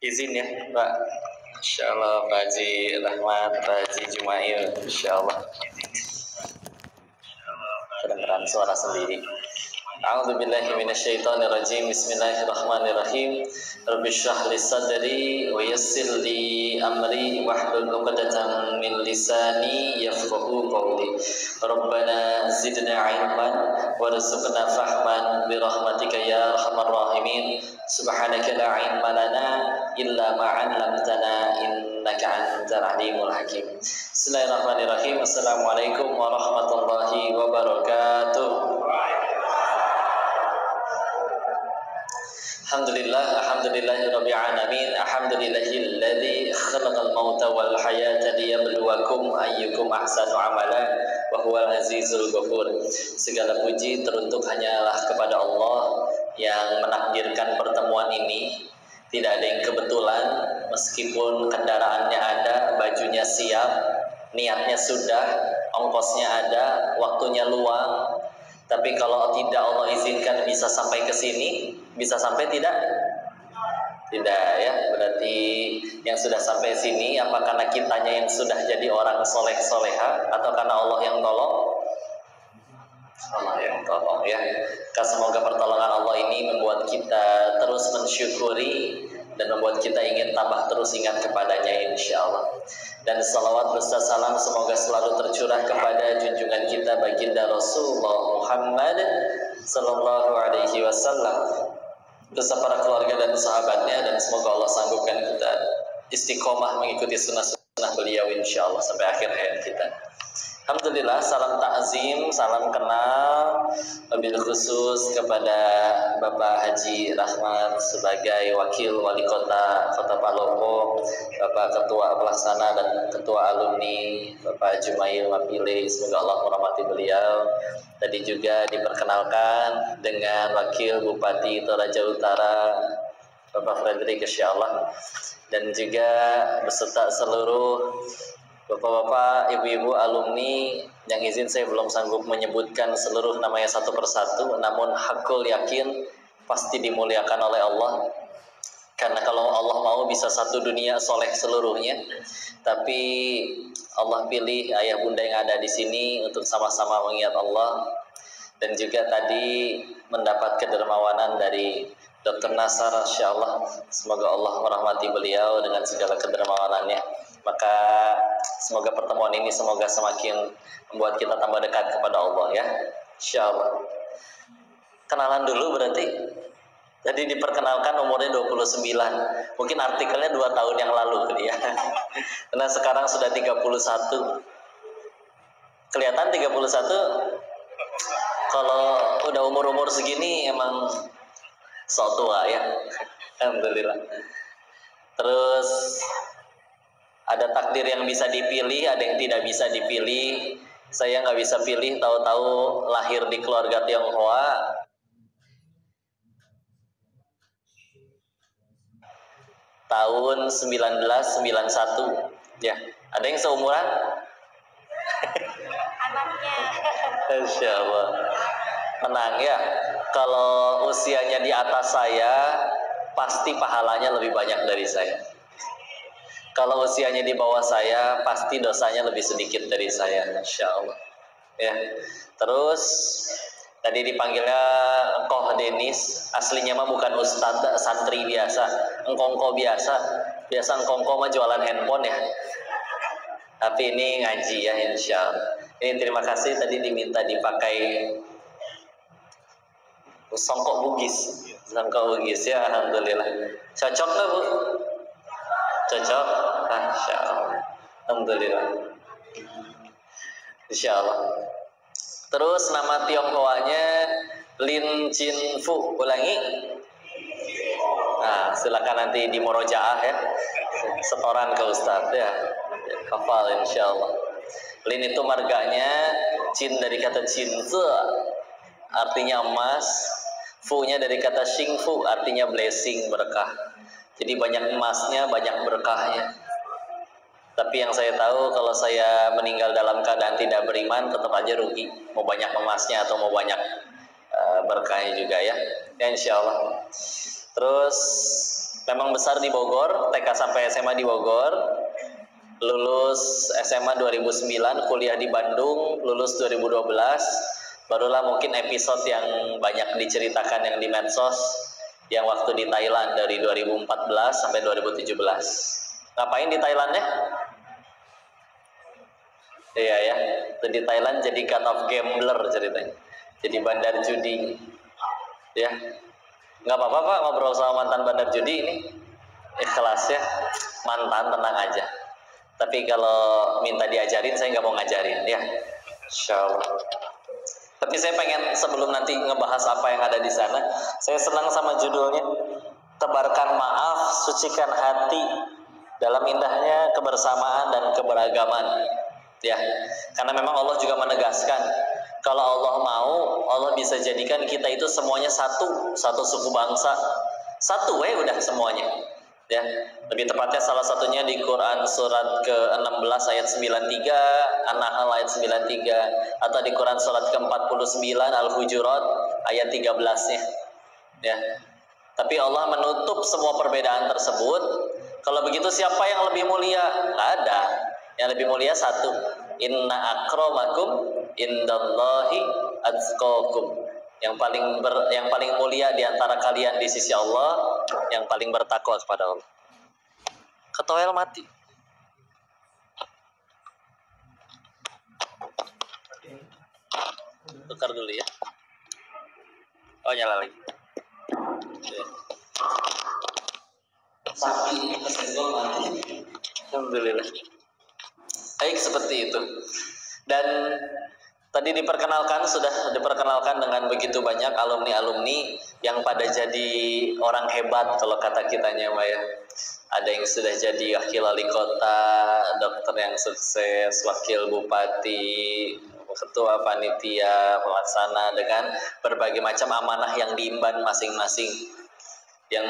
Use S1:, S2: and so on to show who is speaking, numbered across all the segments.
S1: Izin ya Pak. Insya Allah Pak Haji Rahmat, Pak Haji Jumail, Insya Allah. Kedengeran suara sendiri. A'udzu billahi minasyaitonir rajim. Bismillahirrahmanirrahim. Rabbi shrah li sadri wa yassir li amri wahlul 'uqdatam min lisani yafqahu qawli. Rabbana zidna 'ilman warzuqna fahman bi rahmatika ya arhamar rahimin. Subhanaka la 'ilma lana illa ma 'allamtana innaka antal alimul hakim. Bismillahirrahmanirrahim. Assalamualaikum warahmatullahi wabarakatuh. Alhamdulillahirabbil alamin. Alhamdulillahilladzi khalaqal mauta wal hayata liyabluwakum ayyukum ahsanu amala wa huwal azizul ghafur. Segala puji teruntuk hanyalah kepada Allah yang menakdirkan pertemuan ini. Tidak ada yang kebetulan, meskipun kendaraannya ada, bajunya siap, niatnya sudah, ongkosnya ada, waktunya luang. Tapi kalau tidak Allah izinkan bisa sampai ke sini, bisa sampai tidak? Tidak ya, berarti yang sudah sampai sini apa karena kitanya yang sudah jadi orang soleh-soleha atau karena Allah yang tolong? Allah yang tolong ya. Semoga pertolongan Allah ini membuat kita terus mensyukuri dan membuat kita ingin tambah terus ingat kepadanya insya Allah. Dan salawat beserta salam semoga selalu tercurah kepada junjungan kita baginda Rasulullah Muhammad sallallahu alaihi wasallam beserta para keluarga dan sahabatnya, dan semoga Allah sanggupkan kita istiqomah mengikuti sunnah-sunnah beliau insya Allah sampai akhir hayat kita. Alhamdulillah, salam takzim, salam kenal wabil khusus kepada Bapak Haji Rahmat sebagai Wakil Wali Kota Palopo, Bapak Ketua Pelaksana dan Ketua Alumni Bapak Jumail Mapile, semoga Allah merahmati beliau. Tadi juga diperkenalkan dengan Wakil Bupati Toraja Utara Bapak Fredrik insyaallah, dan juga beserta seluruh Bapak-bapak, ibu-ibu alumni yang izin saya belum sanggup menyebutkan seluruh namanya satu persatu, namun hakul yakin pasti dimuliakan oleh Allah. Karena kalau Allah mau bisa satu dunia soleh seluruhnya, tapi Allah pilih ayah bunda yang ada di sini untuk sama-sama mengingat Allah. Dan juga tadi mendapat kedermawanan dari Dr. Nasar, insyaallah, semoga Allah merahmati beliau dengan segala kedermawanannya. Maka semoga pertemuan ini semoga semakin membuat kita tambah dekat kepada Allah ya, insyaallah. Kenalan dulu berarti. Jadi diperkenalkan umurnya 29. Mungkin artikelnya 2 tahun yang lalu dia. Karena sekarang sudah 31. Kelihatan 31. Kalau udah umur-umur segini emang sok tua ya. Alhamdulillah. Terus ada takdir yang bisa dipilih, ada yang tidak bisa dipilih. Saya nggak bisa pilih, tahu-tahu lahir di keluarga Tionghoa. Tahun 1991. Ya, ada yang seumuran?
S2: Anaknya.
S1: Insya Allah. Tenang ya. Kalau usianya di atas saya, pasti pahalanya lebih banyak dari saya. Kalau usianya di bawah saya, pasti dosanya lebih sedikit dari saya, insya Allah. Ya. Terus tadi dipanggilnya Engkoh Denis, aslinya mah bukan ustadz, santri biasa, engkongko biasa. Biasa engkongko mah jualan handphone ya. Tapi ini ngaji ya, insya Allah. Ini terima kasih tadi diminta dipakai songkok bugis, ya, alhamdulillah. Cocok nggak Bu? Cocok, Masya Allah. Alhamdulillah, Insya Allah. Terus nama Tionghoanya Lin Chin Fu. Ulangi. Nah, silakan nanti di murojaah ya, setoran ke Ustadz ya, hafal Insya Allah. Lin itu marganya, Chin dari kata Cinze, artinya emas. Fu-nya dari kata Xing Fu, artinya blessing, berkah. Jadi banyak emasnya, banyak berkahnya. Tapi yang saya tahu kalau saya meninggal dalam keadaan tidak beriman, tetap aja rugi. Mau banyak emasnya atau mau banyak berkahnya juga ya. Ya insya Allah. Terus Memang besar di Bogor, TK sampai SMA di Bogor. Lulus SMA 2009, kuliah di Bandung, lulus 2012. Barulah mungkin episode yang banyak diceritakan yang di medsos, yang waktu di Thailand dari 2014 sampai 2017. Ngapain di Thailand ya? Iya ya, itu di Thailand jadi god of gambler ceritanya. Jadi bandar judi. Ya, nggak apa-apa Pak ngobrol sama mantan bandar judi ini. Ikhlas ya, mantan tenang aja. Tapi kalau minta diajarin saya nggak mau ngajarin ya. Insyaallah. Tapi saya pengen sebelum nanti ngebahas apa yang ada di sana, saya senang sama judulnya. Tebarkan maaf, sucikan hati dalam indahnya kebersamaan dan keberagaman. Ya, karena memang Allah juga menegaskan kalau Allah mau, Allah bisa jadikan kita itu semuanya satu suku bangsa, satu udah semuanya. Ya, lebih tepatnya salah satunya di Quran surat ke-16 ayat 93, An-Nahl ayat 93, atau di Quran surat ke-49 Al-Hujurat ayat 13-nya. Ya. Tapi Allah menutup semua perbedaan tersebut. Kalau begitu siapa yang lebih mulia? Nggak ada. Yang lebih mulia satu. Inna akramakum indallahi atqakum. Yang paling mulia di antara kalian di sisi Allah, yang paling bertakwa kepada Allah. Ketoel mati. Tukar dulu ya. Oh, nyala lagi. Sapi ini kesenggol mati. Alhamdulillah. Baik, seperti itu. Dan tadi sudah diperkenalkan dengan begitu banyak alumni-alumni yang pada jadi orang hebat kalau kata kitanya Mbak ya. Ada yang sudah jadi wakil wali kota, dokter yang sukses, wakil bupati, ketua panitia pelaksana dengan berbagai macam amanah yang diemban masing-masing. Yang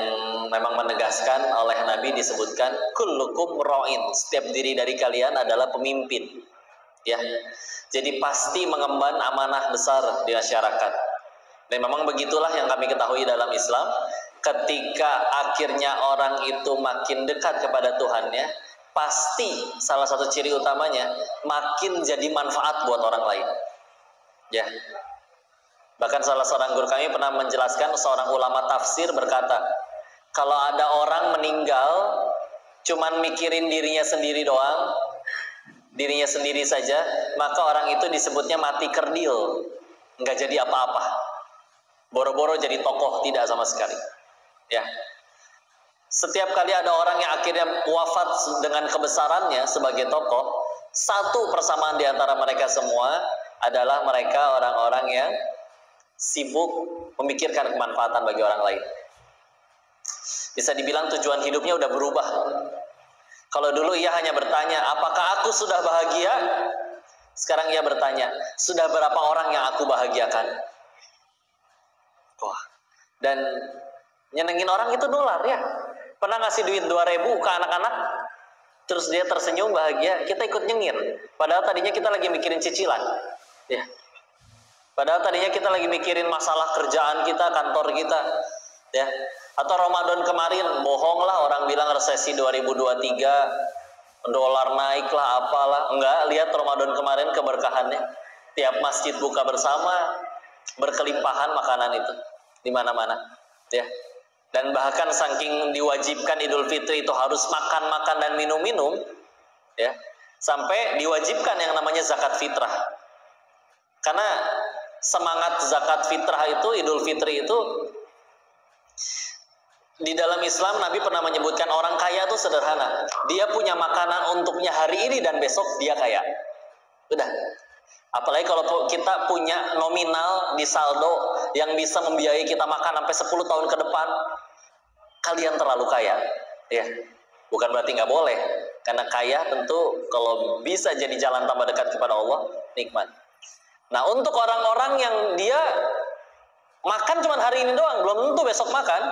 S1: memang menegaskan oleh Nabi disebutkan kullukum ra'in, setiap diri dari kalian adalah pemimpin. Ya, jadi pasti mengemban amanah besar di masyarakat. Dan memang begitulah yang kami ketahui dalam Islam. Ketika akhirnya orang itu makin dekat kepada Tuhannya, pasti salah satu ciri utamanya makin jadi manfaat buat orang lain. Ya. Bahkan salah seorang guru kami pernah menjelaskan, seorang ulama tafsir berkata, kalau ada orang meninggal cuman mikirin dirinya sendiri doang, dirinya sendiri saja, maka orang itu disebutnya mati kerdil, nggak jadi apa-apa, boro-boro jadi tokoh tidak sama sekali. Ya, setiap kali ada orang yang akhirnya wafat dengan kebesarannya sebagai tokoh, satu persamaan di antara mereka semua adalah mereka orang-orang yang sibuk memikirkan kemanfaatan bagi orang lain. Bisa dibilang tujuan hidupnya udah berubah. Kalau dulu ia hanya bertanya, apakah aku sudah bahagia? Sekarang ia bertanya, sudah berapa orang yang aku bahagiakan? Wah, dan nyenengin orang itu dolar ya. Pernah ngasih duit 2.000 ke anak-anak, terus dia tersenyum bahagia, kita ikut nyengir. Padahal tadinya kita lagi mikirin cicilan. Ya. Padahal tadinya kita lagi mikirin masalah kerjaan kita, kantor kita. Ya. Atau Ramadan kemarin, bohonglah orang bilang resesi 2023, dolar naik lah apalah. Enggak, lihat Ramadan kemarin keberkahannya. Tiap masjid buka bersama, berkelimpahan makanan itu di mana-mana. Ya. Dan bahkan saking diwajibkan Idul Fitri itu harus makan-makan dan minum-minum, ya, sampai diwajibkan yang namanya zakat fitrah. Karena semangat zakat fitrah itu, Idul Fitri itu, di dalam Islam Nabi pernah menyebutkan orang kaya itu sederhana. Dia punya makanan untuknya hari ini dan besok dia kaya. Udah. Apalagi kalau kita punya nominal di saldo yang bisa membiayai kita makan sampai 10 tahun ke depan, kalian terlalu kaya. Ya. Bukan berarti nggak boleh. Karena kaya tentu kalau bisa jadi jalan tambah dekat kepada Allah, nikmat. Nah, untuk orang-orang yang dia makan cuma hari ini doang, belum tentu besok makan.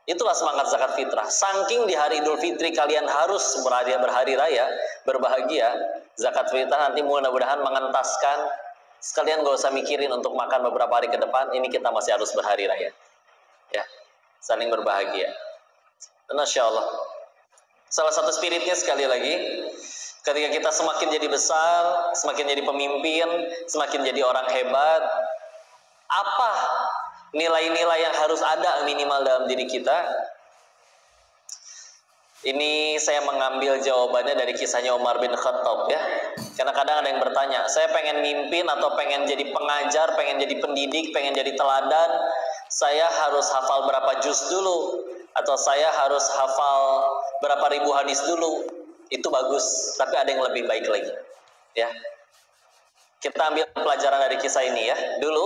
S1: Itulah semangat zakat fitrah. Saking di hari Idul Fitri kalian harus berhari raya, berbahagia, zakat fitrah nanti mudah-mudahan mengentaskan, sekalian gak usah mikirin untuk makan beberapa hari ke depan, ini kita masih harus berhari raya. Ya, saling berbahagia. Masya Allah. Salah satu spiritnya sekali lagi, ketika kita semakin jadi besar, semakin jadi pemimpin, semakin jadi orang hebat, apa nilai-nilai yang harus ada minimal dalam diri kita? Ini saya mengambil jawabannya dari kisahnya Umar bin Khattab ya. Karena kadang ada yang bertanya, saya pengen mimpin atau pengen jadi pengajar, pengen jadi pendidik, pengen jadi teladan, saya harus hafal berapa juz dulu, atau saya harus hafal berapa ribu hadis dulu. Itu bagus, tapi ada yang lebih baik lagi ya. Kita ambil pelajaran dari kisah ini ya. Dulu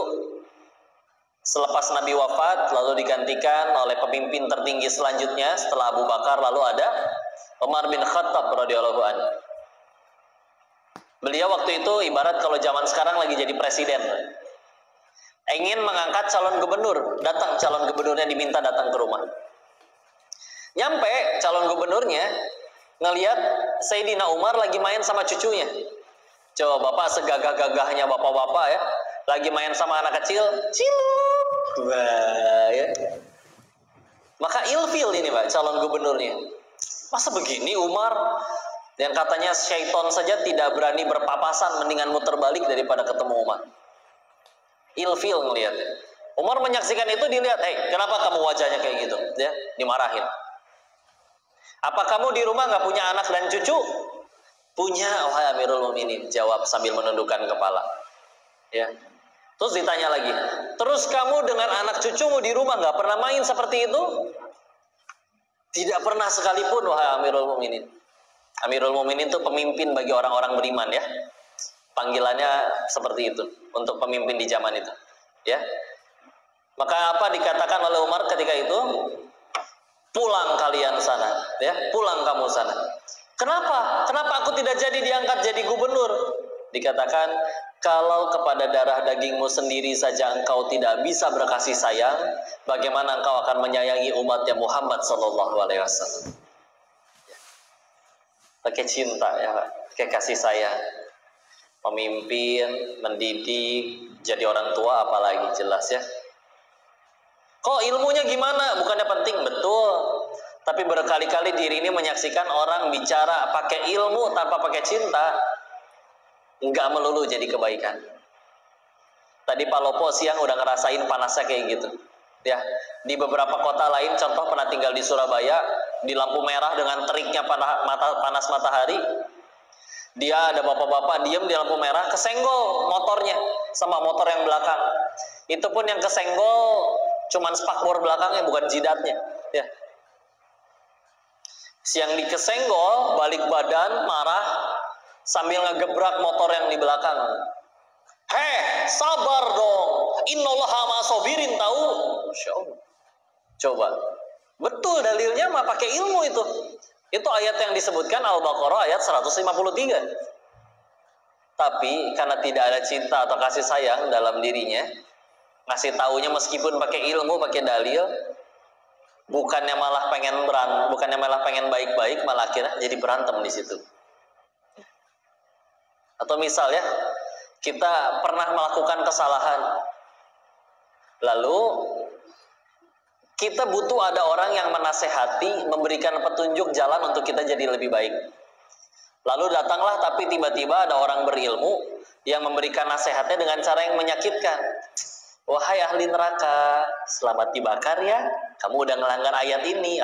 S1: selepas Nabi wafat, lalu digantikan oleh pemimpin tertinggi selanjutnya setelah Abu Bakar, lalu ada Umar bin Khattab radhiyallahu anhu. Beliau waktu itu ibarat kalau zaman sekarang lagi jadi presiden, ingin mengangkat calon gubernur, datang calon gubernurnya diminta datang ke rumah. Nyampe calon gubernurnya ngelihat Sayyidina Umar lagi main sama cucunya. Coba bapak segagah-gagahnya bapak-bapak ya, lagi main sama anak kecil, cilup, wah ya. Maka ilfil ini Pak calon gubernurnya. Masa begini Umar, yang katanya syaitan saja tidak berani berpapasan, mendingan muter balik daripada ketemu Umar. Ilfil ngelihat. Umar menyaksikan itu, dilihat, kenapa kamu wajahnya kayak gitu? Ya, dimarahin. Apa kamu di rumah nggak punya anak dan cucu? Punya, wahai Amirul Mukminin, jawab sambil menundukkan kepala. Ya. Terus ditanya lagi, terus kamu dengan anak cucumu di rumah nggak pernah main seperti itu? Tidak pernah sekalipun, wahai Amirul Mukminin. Amirul Mukminin itu pemimpin bagi orang-orang beriman ya. Panggilannya seperti itu untuk pemimpin di zaman itu. Ya. Maka apa dikatakan oleh Umar ketika itu? Pulang kalian sana, ya, pulang kamu sana. Kenapa? Kenapa aku tidak jadi diangkat jadi gubernur? Dikatakan, kalau kepada darah dagingmu sendiri saja engkau tidak bisa berkasih sayang, bagaimana engkau akan menyayangi umatnya Muhammad Sallallahu Alaihi Wasallam? Pakai cinta ya, pakai kasih sayang. Pemimpin, mendidik, jadi orang tua apalagi jelas ya. Kok ilmunya gimana? Bukannya penting, betul. Tapi berkali-kali diri ini menyaksikan orang bicara pakai ilmu tanpa pakai cinta, nggak melulu jadi kebaikan. Tadi Pak Lopo siang udah ngerasain panasnya kayak gitu. Ya, di beberapa kota lain, contoh pernah tinggal di Surabaya, di lampu merah dengan teriknya panas matahari, dia ada bapak-bapak diem di lampu merah, kesenggol motornya sama motor yang belakang. Itu pun yang kesenggol cuman spakbor belakangnya, bukan jidatnya. Ya. Siang dikesenggol, balik badan, marah, sambil ngegebrak motor yang di belakang. Sabar dong. Innallaha ma'asobirin, tahu? Masya Allah. Coba. Betul dalilnya mah pakai ilmu itu. Itu ayat yang disebutkan Al-Baqarah ayat 153. Tapi karena tidak ada cinta atau kasih sayang dalam dirinya, ngasih taunya meskipun pakai ilmu, pakai dalil, bukannya malah pengen baik-baik, malah akhirnya jadi berantem di situ. Atau misalnya kita pernah melakukan kesalahan, lalu kita butuh ada orang yang menasehati, memberikan petunjuk jalan untuk kita jadi lebih baik. Lalu datanglah, tapi tiba-tiba ada orang berilmu yang memberikan nasihatnya dengan cara yang menyakitkan. Wahai ahli neraka, selamat dibakar ya, kamu udah ngelanggar ayat ini.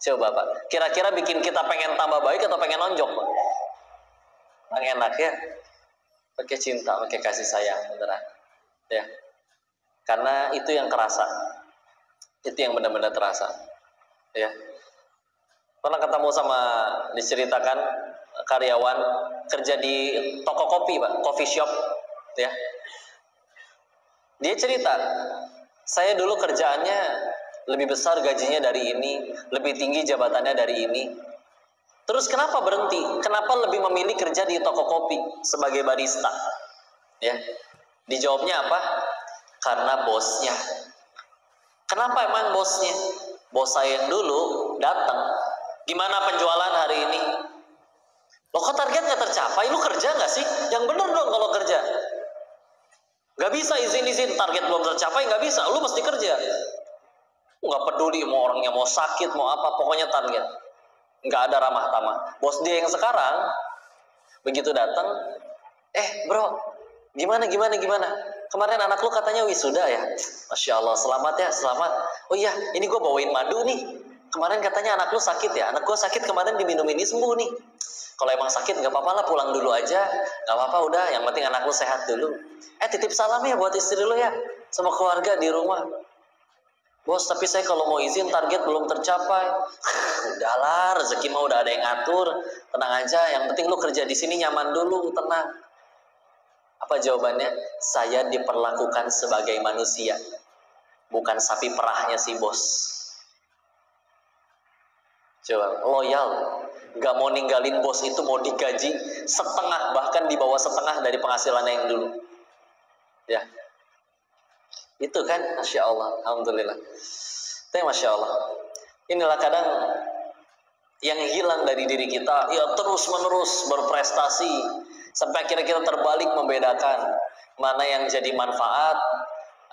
S1: Coba Pak, kira-kira bikin kita pengen tambah baik atau pengen nonjok Pak? Yang enak ya, pakai cinta, pakai kasih sayang, beneran. Ya, karena itu yang kerasa, itu yang benar-benar terasa. Ya, pernah ketemu sama, diceritakan karyawan kerja di toko kopi Pak, coffee shop, ya. Dia cerita, saya dulu kerjaannya lebih besar gajinya dari ini, lebih tinggi jabatannya dari ini. Terus kenapa berhenti? Kenapa lebih memilih kerja di toko kopi sebagai barista? Ya, dijawabnya apa? Karena bosnya. Kenapa emang bosnya? Bos saya yang dulu datang, gimana penjualan hari ini? Loh kok target nggak tercapai? Lu kerja nggak sih? Yang bener dong kalau kerja. Gak bisa izin target belum tercapai, gak bisa, lu mesti kerja. nggak peduli mau orangnya mau sakit mau apa, pokoknya target, nggak ada ramah tamah. Bos dia yang sekarang begitu datang, bro, gimana, kemarin anak lu katanya wisuda ya, Masya Allah, selamat ya, selamat. Oh iya, ini gue bawain madu nih, kemarin katanya anak lu sakit ya, anak gue sakit kemarin diminum ini sembuh nih. Kalau emang sakit nggak apa-apa lah, pulang dulu aja, nggak apa-apa, udah, yang penting anak lu sehat dulu. Titip salam ya buat istri lu ya, sama keluarga di rumah. Bos, tapi saya kalau mau izin target belum tercapai. Udahlah, rezeki mah udah ada yang ngatur, tenang aja, yang penting lu kerja di sini nyaman dulu, tenang. Apa jawabannya? Saya diperlakukan sebagai manusia, bukan sapi perahnya si bos. Coba, loyal, gak mau ninggalin bos itu, mau digaji setengah, bahkan di bawah setengah dari penghasilannya yang dulu. Ya, itu kan, Masya Allah, Alhamdulillah. Itu Masya Allah. Inilah kadang yang hilang dari diri kita, ya terus menerus berprestasi, sampai akhirnya kita terbalik membedakan mana yang jadi manfaat,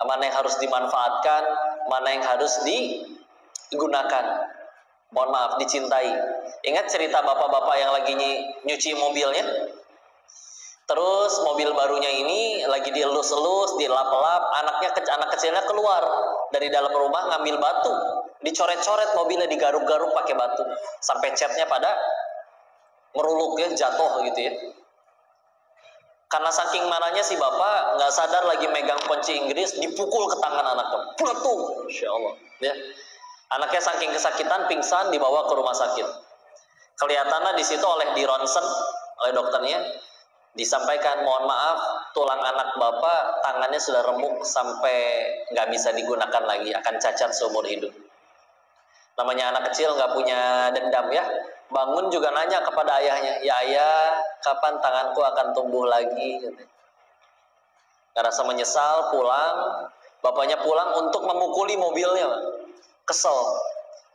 S1: mana yang harus dimanfaatkan, mana yang harus digunakan. Mohon maaf, dicintai. Ingat cerita bapak-bapak yang lagi nyuci mobilnya? Terus mobil barunya ini lagi dielus-elus, dilap-lap, anak kecilnya keluar dari dalam rumah ngambil batu, dicoret-coret mobilnya, digaruk-garuk pakai batu, sampai catnya pada meruluk ya, jatuh gitu ya. Karena saking marahnya si bapak nggak sadar lagi megang kunci Inggris, dipukul ke tangan anaknya, peletung, Masya Allah ya. Anaknya saking kesakitan pingsan, dibawa ke rumah sakit. Kelihatannya di situ di ronsen oleh dokternya, disampaikan, mohon maaf, tulang anak bapak tangannya sudah remuk sampai nggak bisa digunakan lagi, akan cacat seumur hidup. Namanya anak kecil nggak punya dendam ya. Bangun juga nanya kepada ayahnya, ya ayah, kapan tanganku akan tumbuh lagi? Nggak rasa menyesal, pulang. Bapaknya pulang untuk memukuli mobilnya. Kesel,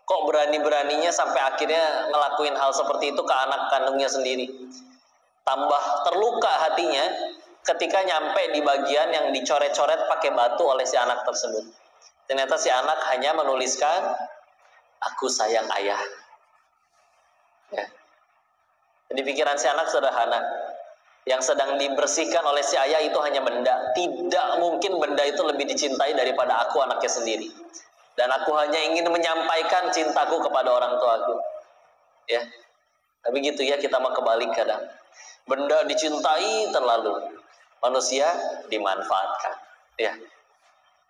S1: kok berani-beraninya sampai akhirnya ngelakuin hal seperti itu ke anak kandungnya sendiri. Tambah terluka hatinya ketika nyampe di bagian yang dicoret-coret pakai batu oleh si anak tersebut. Ternyata si anak hanya menuliskan, aku sayang ayah ya. Di pikiran si anak sederhana, yang sedang dibersihkan oleh si ayah itu hanya benda. Tidak mungkin benda itu lebih dicintai daripada aku, anaknya sendiri. Dan aku hanya ingin menyampaikan cintaku kepada orang tuaku. Ya. Tapi gitu ya, kita mau kebalik kadang. Benda dicintai terlalu, manusia dimanfaatkan. Ya.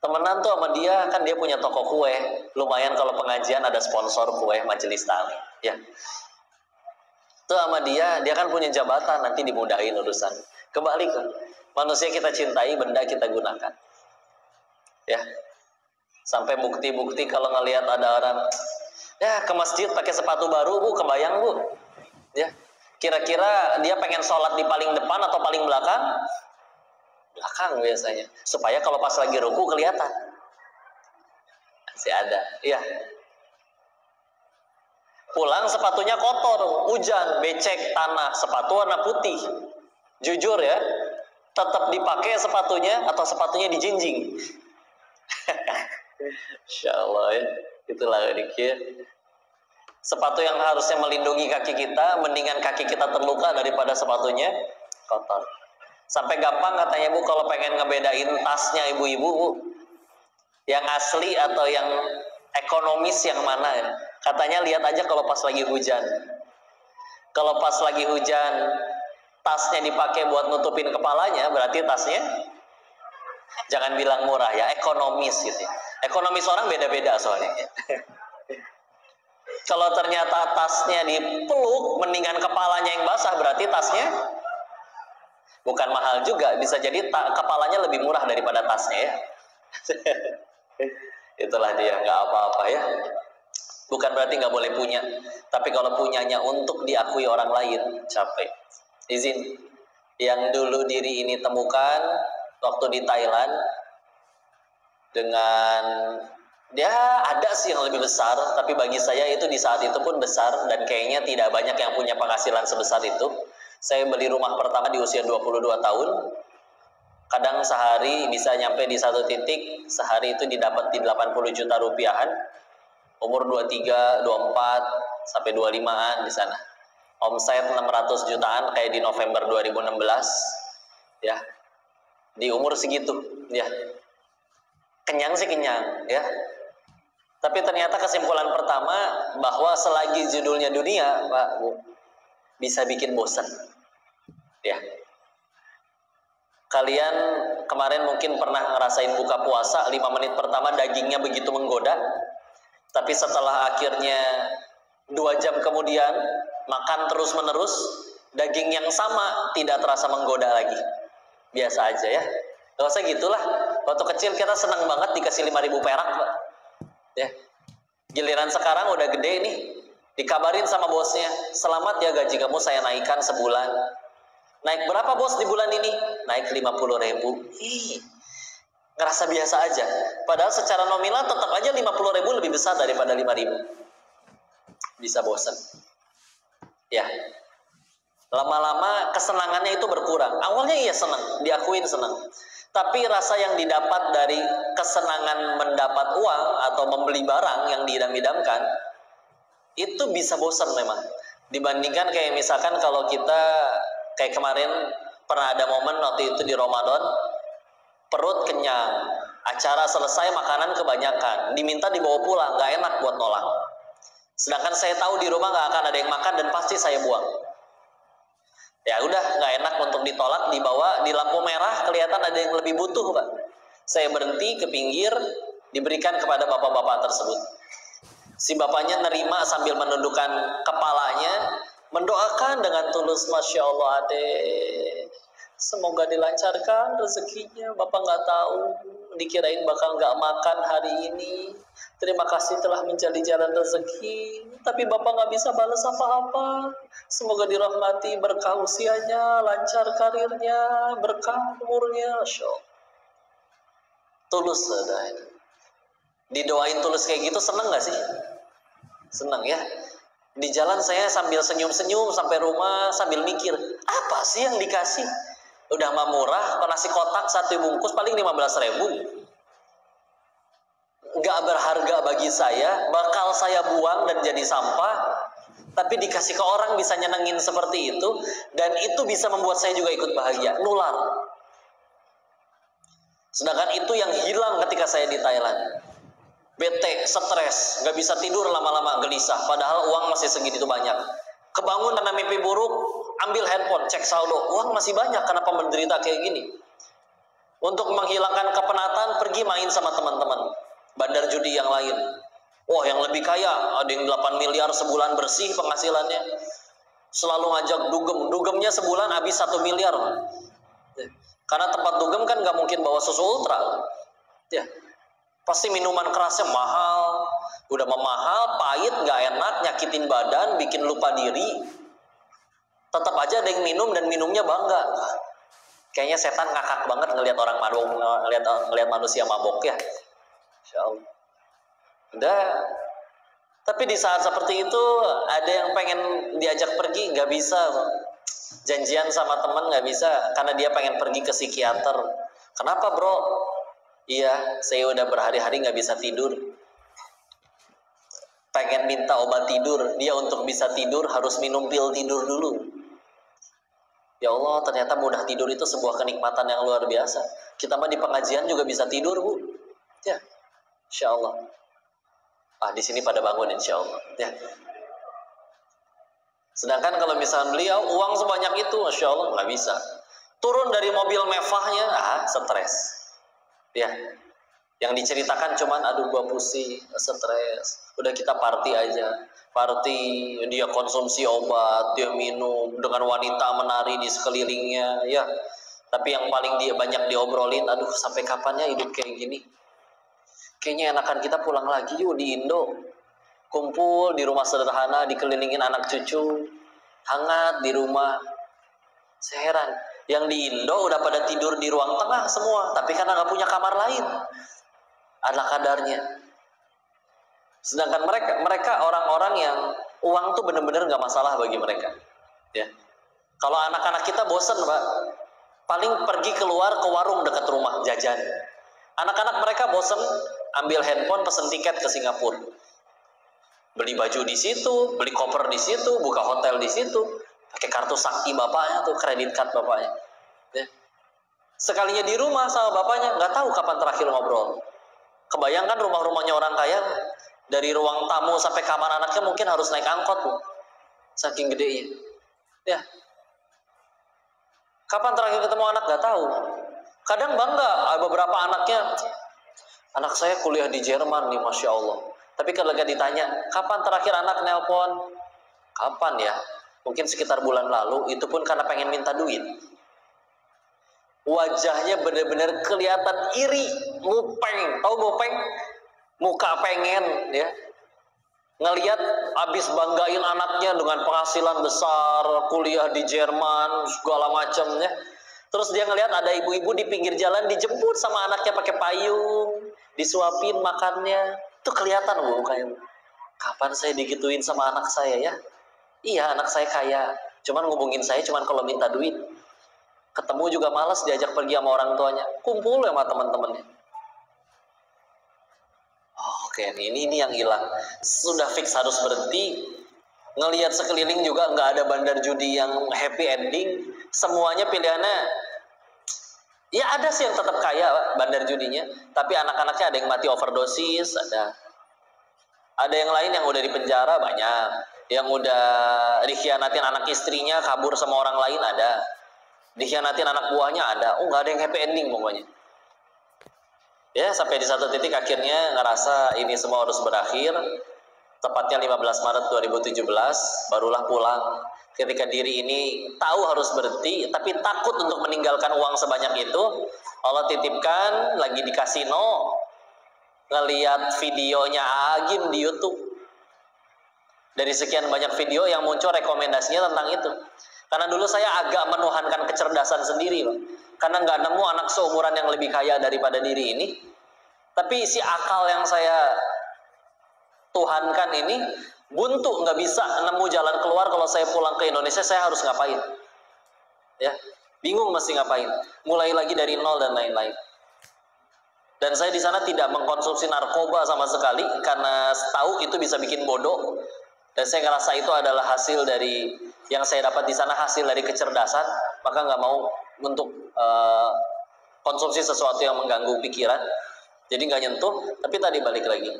S1: Temenan tuh sama dia, kan dia punya toko kue. Lumayan kalau pengajian ada sponsor kue majelis taklim. Ya. Tuh sama dia kan punya jabatan, nanti dimudahin urusan. Kebalik, manusia kita cintai, benda kita gunakan. Ya. Sampai bukti-bukti kalau ngelihat ada orang ya ke masjid pakai sepatu baru, Bu, kebayang Bu ya, kira-kira dia pengen sholat di paling depan atau paling belakang? Belakang biasanya, supaya kalau pas lagi ruku kelihatan masih ada ya. Pulang sepatunya kotor, hujan, becek, tanah, sepatu warna putih, jujur ya, tetap dipakai sepatunya atau sepatunya dijinjing? Insya Allah ya, itulah dikir. Sepatu yang harusnya melindungi kaki kita, mendingan kaki kita terluka daripada sepatunya kotor. Sampai gampang katanya Bu, kalau pengen ngebedain tasnya ibu-ibu, Bu, yang asli atau yang ekonomis yang mana ya? Katanya lihat aja kalau pas lagi hujan. Kalau pas lagi hujan, tasnya dipakai buat nutupin kepalanya, berarti tasnya jangan bilang murah ya, ekonomis gitu ya. Ekonomis orang beda-beda soalnya. Kalau ternyata tasnya dipeluk, mendingan kepalanya yang basah, berarti tasnya bukan mahal juga. Bisa jadi kepalanya lebih murah daripada tasnya ya. Itulah dia, nggak apa-apa ya. Bukan berarti nggak boleh punya, tapi kalau punyanya untuk diakui orang lain, capek. Izin, yang dulu diri ini temukan waktu di Thailand, dengan dia ada sih yang lebih besar, tapi bagi saya itu di saat itu pun besar, dan kayaknya tidak banyak yang punya penghasilan sebesar itu. Saya beli rumah pertama di usia 22 tahun, Kadang sehari bisa nyampe di satu titik, sehari itu didapat di 80 juta rupiahan, umur 23, 24, sampai 25-an di sana. Omset 600 jutaan kayak di November 2016, ya. Di umur segitu, ya. Kenyang sih kenyang, ya. Tapi ternyata kesimpulan pertama bahwa selagi judulnya dunia, Pak, Bu, bisa bikin bosan, ya. Kalian kemarin mungkin pernah ngerasain buka puasa 5 menit pertama dagingnya begitu menggoda, tapi setelah akhirnya 2 jam kemudian makan terus menerus, daging yang sama tidak terasa menggoda lagi, biasa aja ya. Gak usah gitulah. Waktu kecil kita senang banget dikasih 5.000 perak, Pak, ya. Giliran sekarang udah gede nih, dikabarin sama bosnya, selamat ya, gaji kamu saya naikkan sebulan. Naik berapa bos di bulan ini? Naik 50.000. Ngerasa biasa aja. Padahal secara nominal tetap aja 50.000 lebih besar daripada 5.000. Bisa bosan. Ya. Lama-lama kesenangannya itu berkurang. Awalnya iya senang, diakuin senang. Tapi rasa yang didapat dari kesenangan mendapat uang atau membeli barang yang diidam-idamkan, itu bisa bosan memang. Dibandingkan kayak misalkan kalau kita kayak kemarin pernah ada momen waktu itu di Ramadan, perut kenyang, acara selesai makanan kebanyakan, diminta dibawa pulang, nggak enak buat nolak. Sedangkan saya tahu di rumah nggak akan ada yang makan dan pasti saya buang. Ya udah, nggak enak untuk ditolak, dibawa di lampu merah kelihatan ada yang lebih butuh, Pak. Saya berhenti ke pinggir, diberikan kepada bapak-bapak tersebut. Si bapaknya nerima sambil menundukkan kepalanya, mendoakan dengan tulus, Masya Allah adek, semoga dilancarkan rezekinya. Bapak nggak tahu, dikirain bakal nggak makan hari ini. Terima kasih telah menjadi jalan rezeki, tapi Bapak nggak bisa balas apa-apa. Semoga dirahmati, berkah usianya, lancar karirnya, berkah umurnya. Masya Allah. Tulus ada. Didoain tulus kayak gitu seneng nggak sih? Seneng ya. Di jalan saya sambil senyum-senyum sampai rumah sambil mikir, apa sih yang dikasih? Udah mah murah, nasi kotak 1 bungkus paling 15.000. Gak berharga bagi saya, bakal saya buang dan jadi sampah. Tapi dikasih ke orang bisa nyenengin seperti itu, dan itu bisa membuat saya juga ikut bahagia, nular. Sedangkan itu yang hilang ketika saya di Thailand. Bete, stres, gak bisa tidur lama-lama, gelisah, padahal uang masih segitu banyak. Kebangun karena mimpi buruk, ambil handphone, cek saldo, uang masih banyak, kenapa menderita kayak gini? Untuk menghilangkan kepenatan, pergi main sama teman-teman, bandar judi yang lain. Wah, yang lebih kaya, ada yang 8 miliar sebulan bersih penghasilannya. Selalu ngajak dugem, dugemnya sebulan habis 1 miliar. Karena tempat dugem kan gak mungkin bawa susu ultra. Ya. Pasti minuman kerasnya mahal, udah mahal, pahit, nggak enak, nyakitin badan, bikin lupa diri. Tetap aja ada yang minum dan minumnya bangga. Kayaknya setan ngakak banget ngelihat orang mabok, ngelihat manusia mabok ya. Insya Allah. Udah. Tapi di saat seperti itu ada yang pengen diajak pergi, nggak bisa. Janjian sama teman nggak bisa karena dia pengen pergi ke psikiater. Kenapa bro? Iya, saya udah berhari-hari nggak bisa tidur. Pengen minta obat tidur, dia untuk bisa tidur harus minum pil tidur dulu. Ya Allah, ternyata mudah tidur itu sebuah kenikmatan yang luar biasa. Kita mah di pengajian juga bisa tidur, Bu. Ya, insya Allah. Di sini pada bangun insya Allah. Ya. Sedangkan kalau misalnya beliau uang sebanyak itu, masya Allah nggak bisa. Turun dari mobil mewahnya, stres. Ya, yang diceritakan cuman aduh gua pusing, stres. Udah kita party aja. Party, dia konsumsi obat, dia minum, dengan wanita menari di sekelilingnya, ya. Tapi yang paling dia banyak diobrolin, aduh sampai kapannya hidup kayak gini? Kayaknya enakan kita pulang lagi yuk di Indo. Kumpul di rumah sederhana, dikelilingin anak cucu, hangat di rumah. Saya heran. Yang di Indo udah pada tidur di ruang tengah semua, tapi karena nggak punya kamar lain, ada kadarnya. Sedangkan mereka orang-orang yang uang tuh bener-bener nggak masalah bagi mereka. Ya, kalau anak-anak kita bosen, Pak, paling pergi keluar ke warung dekat rumah jajan. Anak-anak mereka bosen, ambil handphone, pesen tiket ke Singapura. Beli baju di situ, beli koper di situ, buka hotel di situ, pakai kartu sakti bapaknya tuh, kredit card bapaknya. Ya. Sekalinya di rumah sama bapaknya, nggak tahu kapan terakhir ngobrol. Kebayangkan rumah-rumahnya orang kaya, dari ruang tamu sampai kamar anaknya mungkin harus naik angkot tuh, saking gedenya. Ya. Kapan terakhir ketemu anak nggak tahu. Kadang bangga, beberapa anaknya, anak saya kuliah di Jerman nih, Masya Allah. Tapi kalau ditanya, kapan terakhir anak nelpon? Kapan ya? Mungkin sekitar bulan lalu, itu pun karena pengen minta duit. Wajahnya benar-benar kelihatan iri, mupeng. Tahu mupeng? Muka pengen, ya. Ngelihat abis banggain anaknya dengan penghasilan besar, kuliah di Jerman, segala macamnya. Terus dia ngelihat ada ibu-ibu di pinggir jalan dijemput sama anaknya pakai payung, disuapin makannya. Itu kelihatan loh kayak, kapan saya digituin sama anak saya ya? Iya, anak saya kaya, cuman ngubungin saya cuman kalau minta duit. Ketemu juga malas diajak pergi sama orang tuanya, kumpul sama teman-temannya. Oke, ini yang hilang. Sudah fix harus berhenti. Ngelihat sekeliling juga nggak ada bandar judi yang happy ending. Semuanya pilihannya, ya ada sih yang tetap kaya bandar judinya, tapi anak-anaknya ada yang mati overdosis, ada yang lain yang udah di penjara banyak, yang udah dikhianatin anak istrinya kabur sama orang lain ada, dikhianatin anak buahnya ada. Nggak ada yang happy ending pokoknya. Ya, sampai di satu titik akhirnya ngerasa ini semua harus berakhir. Tepatnya 15 Maret 2017 barulah pulang. Ketika diri ini tahu harus berhenti, tapi takut untuk meninggalkan uang sebanyak itu, Allah titipkan lagi di kasino, ngeliat videonya Agim di YouTube. Dari sekian banyak video yang muncul rekomendasinya tentang itu. Karena dulu saya agak menuhankan kecerdasan sendiri loh. Karena nggak nemu anak seumuran yang lebih kaya daripada diri ini. Tapi si akal yang saya tuhankan ini buntu, nggak bisa nemu jalan keluar. Kalau saya pulang ke Indonesia saya harus ngapain, ya bingung mesti ngapain, mulai lagi dari nol dan lain-lain. Dan saya di sana tidak mengkonsumsi narkoba sama sekali karena tahu itu bisa bikin bodoh, dan saya ngerasa itu adalah hasil dari yang saya dapat di sana, hasil dari kecerdasan. Maka nggak mau untuk konsumsi sesuatu yang mengganggu pikiran, jadi nggak nyentuh. Tapi tadi balik lagi,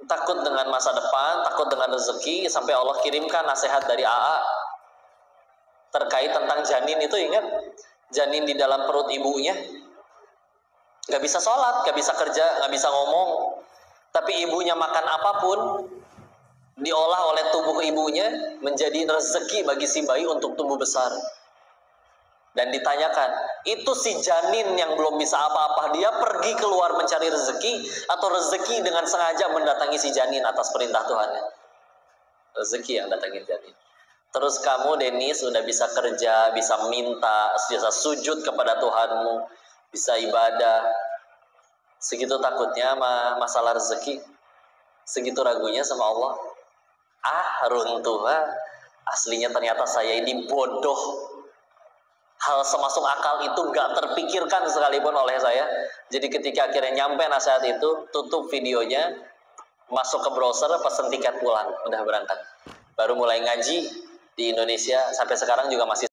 S1: takut dengan masa depan, takut dengan rezeki, sampai Allah kirimkan nasihat dari AA terkait tentang janin itu. Ingat, janin di dalam perut ibunya gak bisa sholat, gak bisa kerja, gak bisa ngomong, tapi ibunya makan apapun diolah oleh tubuh ibunya menjadi rezeki bagi si bayi untuk tumbuh besar. Dan ditanyakan, itu si janin yang belum bisa apa-apa, dia pergi keluar mencari rezeki, atau rezeki dengan sengaja mendatangi si janin atas perintah Tuhannya? Rezeki yang datangin janin. Terus kamu Denis udah bisa kerja, bisa minta, bisa sujud kepada Tuhanmu, bisa ibadah, segitu takutnya sama masalah rezeki, segitu ragunya sama Allah. Runtuh, aslinya ternyata saya ini bodoh. Hal semasuk akal itu gak terpikirkan sekalipun oleh saya. Jadi ketika akhirnya nyampe nasihat itu, tutup videonya, masuk ke browser, pesen tiket pulang, udah berangkat. Baru mulai ngaji di Indonesia, sampai sekarang juga masih